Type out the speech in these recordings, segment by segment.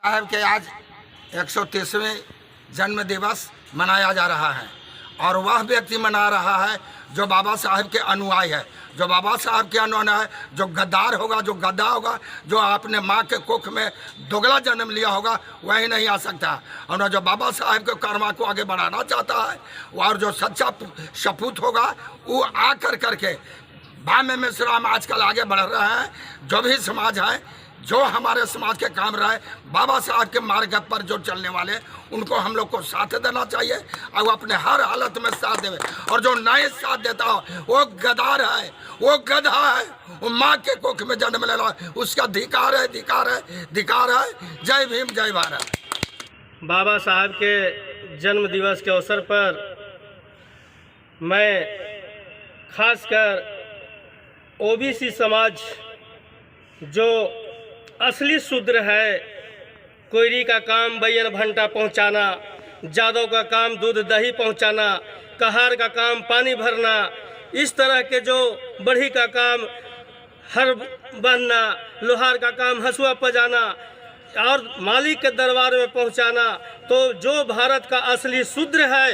साहब के आज 130वें जन्म दिवस मनाया जा रहा है और वह व्यक्ति मना रहा है जो बाबा साहब के अनुयायी है, जो बाबा साहब के अनुयायी है, जो गद्दार होगा, जो गद्दा होगा, जो अपने माँ के कुख में दोगला जन्म लिया होगा, वही नहीं आ सकता। और जो बाबा साहब के कर्मा को आगे बढ़ाना चाहता है और जो सच्चा सपूत होगा वो आ करके भाम्य मिश्राम आजकल आगे बढ़ रहे हैं। जो भी समाज है, जो हमारे समाज के काम रहे, बाबा साहब के मार्ग पर जो चलने वाले, उनको हम लोग को साथ देना चाहिए और वो अपने हर हालत में साथ देवे। और जो नए साथ देता हो वो गद्दार है, वो गधा है, वो माँ के कोख में जन्म लेना, उसका धिकार है, धिकार है, धिकार है। जय भीम, जय भारत। बाबा साहब के जन्म दिवस के अवसर पर मैं खासकर ओबीसी समाज जो असली शूद्र है, कोयरी का काम बैयन भंटा पहुंचाना, जादव का काम दूध दही पहुंचाना, कहार का काम पानी भरना, इस तरह के जो बढ़ी का काम हर बांधना, लोहार का काम हसुआ पजाना और मालिक के दरबार में पहुंचाना, तो जो भारत का असली शूद्र है,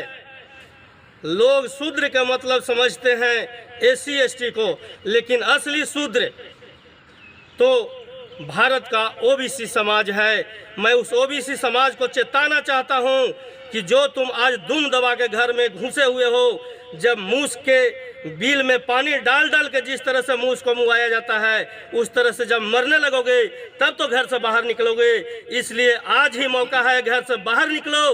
लोग शूद्र का मतलब समझते हैं एससी एसटी को, लेकिन असली शूद्र तो भारत का ओबीसी समाज है। मैं उस ओबीसी समाज को चेताना चाहता हूं कि जो तुम आज दुम दबा के घर में घुसे हुए हो, जब मूस के बिल में पानी डाल डाल के जिस तरह से मूस को मुआया जाता है, उस तरह से जब मरने लगोगे तब तो घर से बाहर निकलोगे। इसलिए आज ही मौका है, घर से बाहर निकलो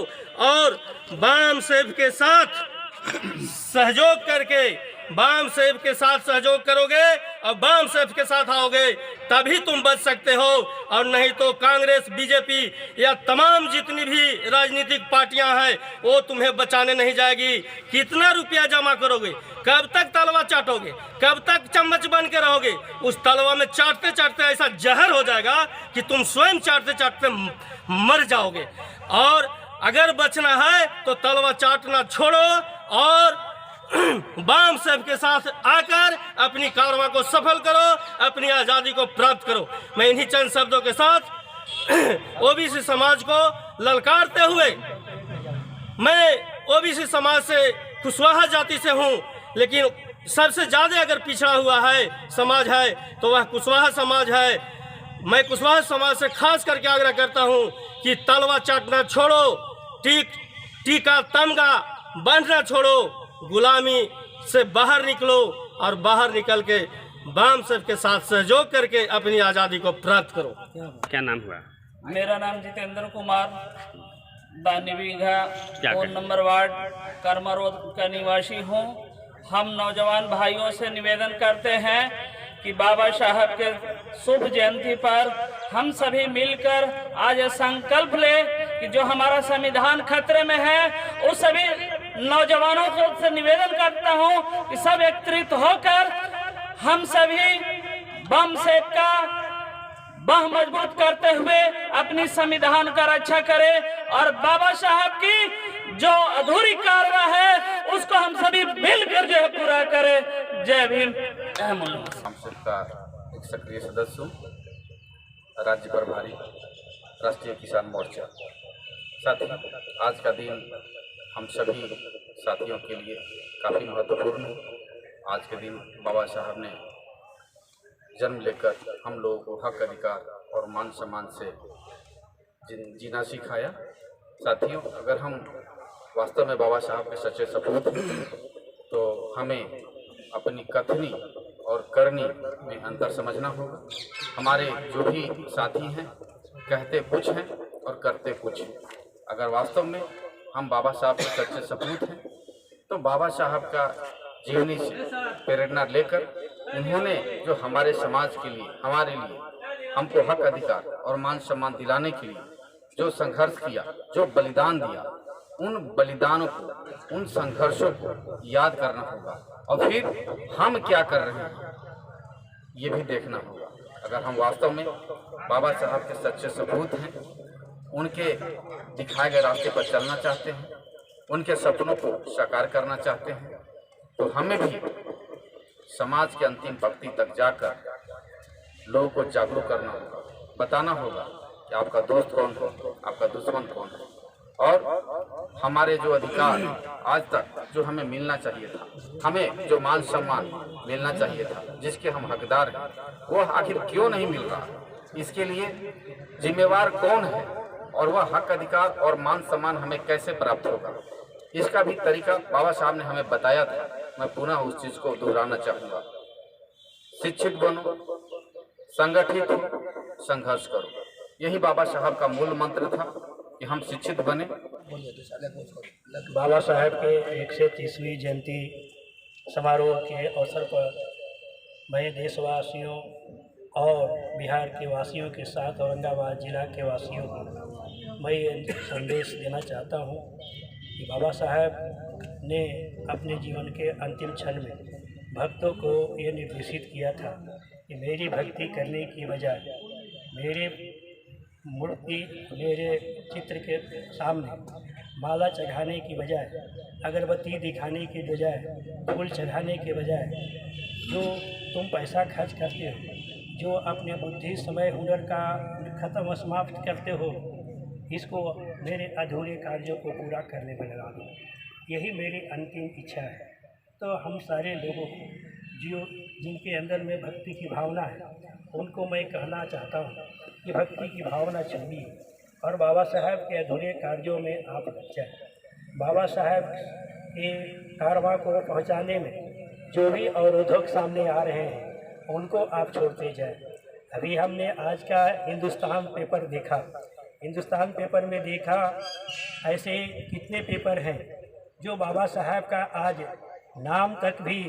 और बाम सेब के साथ सहयोग करके, बाम सेब के साथ सहयोग करोगे और बाम सेब के साथ आओगे, तभी तुम बच सकते हो। और नहीं तो कांग्रेस, बीजेपी या तमाम जितनी भी राजनीतिक पार्टियां हैं वो तुम्हें बचाने नहीं जाएगी। कितना रुपया जमा करोगे, कब तक तलवा चाटोगे, कब तक चम्मच बन के रहोगे? उस तलवा में चाटते चाटते ऐसा जहर हो जाएगा कि तुम स्वयं चाटते चाटते मर जाओगे। और अगर बचना है तो तलवा चाटना छोड़ो और बाम साहब के साथ आकर अपनी कारवां को सफल करो, अपनी आज़ादी को प्राप्त करो। मैं इन्हीं चंद शब्दों के साथ ओबीसी समाज को ललकारते हुए, मैं ओबीसी समाज से कुशवाहा जाति से हूं, लेकिन सबसे ज़्यादा अगर पिछड़ा हुआ है समाज है तो वह कुशवाहा समाज है। मैं कुशवाहा समाज से खास करके आग्रह करता हूं कि तलवा चाटना छोड़ो, टीका तमगा बांधना छोड़ो, गुलामी से बाहर निकलो और बाहर निकल के बाम साहब के साथ सहयोग करके अपनी आज़ादी को प्राप्त करो। क्या नाम हुआ? मेरा नाम Jitendra Kumar, Danibigha 4 number ward Karma road का निवासी हूँ। हम नौजवान भाइयों से निवेदन करते हैं कि बाबा साहब के शुभ जयंती पर हम सभी मिलकर आज संकल्प ले कि जो हमारा संविधान खतरे में है, उस सभी नौजवानों से निवेदन करता हूं कि सब एकत्रित होकर हम सभी बम सेब का बाह मजबूत करते हुए अपनी संविधान का रक्षा करें और बाबा साहब की जो अधूरी कार्रवाई है उसको हम सभी मिलकर जो है पूरा करें। जय भीम। का एक सक्रिय सदस्य हूँ, राज्य प्रभारी, राष्ट्रीय किसान मोर्चा। साथी, आज का दिन हम सभी साथियों के लिए काफ़ी महत्वपूर्ण है। आज के दिन बाबा साहब ने जन्म लेकर हम लोगों को हक, अधिकार और मान सम्मान से जीना सिखाया। साथियों, अगर हम वास्तव में बाबा साहब के सच्चे सपूत हैं तो हमें अपनी कथनी और करनी में अंतर समझना होगा। हमारे जो भी साथी हैं कहते कुछ हैं और करते कुछ हैं। अगर वास्तव में हम बाबा साहब के सच्चे सपूत हैं तो बाबा साहब का जीवनी से प्रेरणा लेकर उन्होंने जो हमारे समाज के लिए, हमारे लिए, हमको हक, अधिकार और मान सम्मान दिलाने के लिए जो संघर्ष किया, जो बलिदान दिया, उन बलिदानों को, उन संघर्षों को याद करना होगा और फिर हम क्या कर रहे हैं ये भी देखना होगा। अगर हम वास्तव में बाबा साहब के सच्चे सपूत हैं, उनके दिखाए गए रास्ते पर चलना चाहते हैं, उनके सपनों को साकार करना चाहते हैं, तो हमें भी समाज के अंतिम पंक्ति तक जाकर लोगों को जागरूक करना होगा, बताना होगा कि आपका दोस्त कौन है, आपका दुश्मन कौन है, और हमारे जो अधिकार आज तक जो हमें मिलना चाहिए था, हमें जो मान सम्मान मिलना चाहिए था, जिसके हम हकदार हैं, वो आखिर क्यों नहीं मिल रहा। इसके लिए जिम्मेवार कौन है और वह हक अधिकार और मान सम्मान हमें कैसे प्राप्त होगा, इसका भी तरीका बाबा साहब ने हमें बताया था। मैं पुनः उस चीज़ को दोहराना चाहूँगा। शिक्षित बनो, संगठित हो, संघर्ष करो, यही बाबा साहब का मूल मंत्र था कि हम शिक्षित बने। बाबा साहब के 130वीं जयंती समारोह के अवसर पर मैं देशवासियों और बिहार के वासियों के साथ औरंगाबाद जिला के वासियों को मैं ये संदेश देना चाहता हूँ कि बाबा साहब ने अपने जीवन के अंतिम क्षण में भक्तों को ये निर्देशित किया था कि मेरी भक्ति करने की बजाय मेरे मूर्ति, मेरे चित्र के सामने माला चढ़ाने की बजाय, अगरबत्ती दिखाने की बजाय, फूल चढ़ाने के बजाय जो तुम पैसा खर्च करते हो, जो अपने बुद्धि, समय, हुनर का ख़त्म समाप्त करते हो, इसको मेरे अधूरे कार्यों को पूरा करने में लगा दो। यही मेरी अंतिम इच्छा है। तो हम सारे लोगों को जो जिनके अंदर में भक्ति की भावना है, उनको मैं कहना चाहता हूँ कि भक्ति की भावना चाहिए और बाबा साहब के अधूरे कार्यों में आप लग जाए। बाबा साहब के कारवां को पहुँचाने में जो भी अवरोधक सामने आ रहे हैं, उनको आप छोड़ते जाए। अभी हमने आज का हिंदुस्तान पेपर देखा। हिंदुस्तान पेपर में देखा ऐसे कितने पेपर हैं जो बाबा साहब का आज नाम तक भी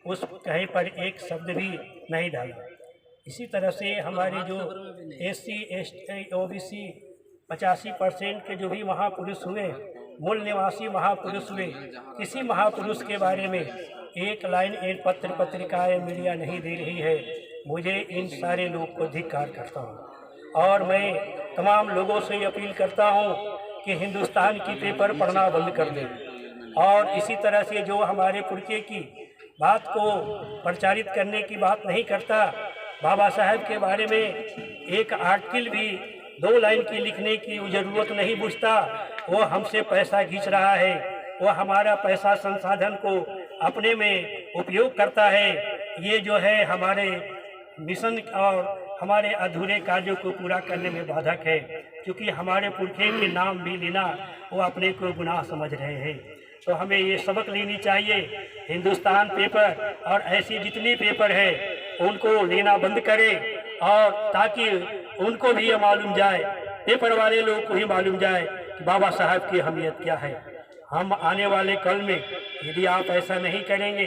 उस कहीं पर एक शब्द भी नहीं डाला। इसी तरह से हमारे जो SC ST OBC 85% के जो भी महापुरुष हुए, मूल निवासी महापुरुष हुए, किसी महापुरुष के बारे में एक लाइन एक पत्र पत्रिकाएं मीडिया नहीं दे रही है। मुझे इन सारे लोग को धिक्कार करता हूँ और मैं तमाम लोगों से अपील करता हूँ कि हिंदुस्तान की पेपर पढ़ना बंद कर दें और इसी तरह से जो हमारे पुरखे की बात को प्रचारित करने की बात नहीं करता, बाबा साहब के बारे में एक आर्टिकल भी 2 लाइन की लिखने की ज़रूरत नहीं बुझता, वो हमसे पैसा खींच रहा है, वो हमारा पैसा संसाधन को अपने में उपयोग करता है। ये जो है हमारे मिशन और हमारे अधूरे कार्यों को पूरा करने में बाधक है, क्योंकि हमारे पुरखे के नाम भी लेना वो अपने को गुनाह समझ रहे हैं। तो हमें ये सबक लेनी चाहिए। हिंदुस्तान पेपर और ऐसी जितनी पेपर है उनको लेना बंद करें और ताकि उनको भी ये मालूम जाए, पेपर वाले लोग को ही मालूम जाए कि बाबा साहब की अहमियत क्या है। हम आने वाले कल में यदि आप ऐसा नहीं करेंगे,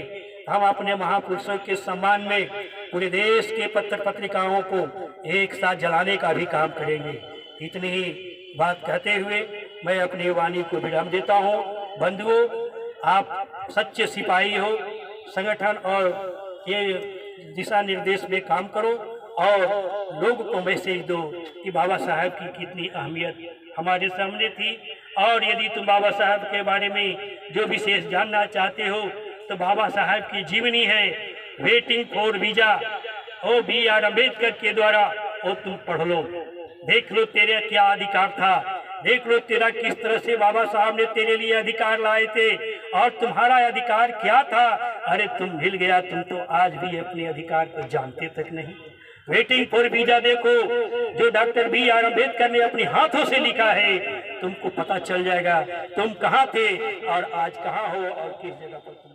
हम अपने महापुरुषों के सम्मान में पूरे देश के पत्र पत्रिकाओं को एक साथ जलाने का भी काम करेंगे। इतनी ही बात कहते हुए मैं अपनी वाणी को विराम देता हूँ। बंधुओं, आप सच्चे सिपाही हो, संगठन और ये दिशा निर्देश में काम करो और लोगों को मैसेज दो कि बाबा साहब की कितनी अहमियत हमारे सामने थी। और यदि तुम बाबा साहब के बारे में जो विशेष जानना चाहते हो तो बाबा साहब की जीवनी है वेटिंग फॉर वीजा, ओ BR अम्बेडकर के द्वारा, वो तुम पढ़ लो, देख लो तेरे क्या अधिकार था, देख लो तेरा किस तरह से बाबा साहब ने तेरे लिए अधिकार लाए थे और तुम्हारा अधिकार क्या था। अरे तुम हिल गया, तुम तो आज भी अपने अधिकार को जानते तक नहीं। वेटिंग फॉर वीजा देखो जो डॉक्टर BR अम्बेडकर ने अपने हाथों से लिखा है, तुमको पता चल जाएगा तुम कहाँ थे और आज कहाँ हो और किस जगह पर तुम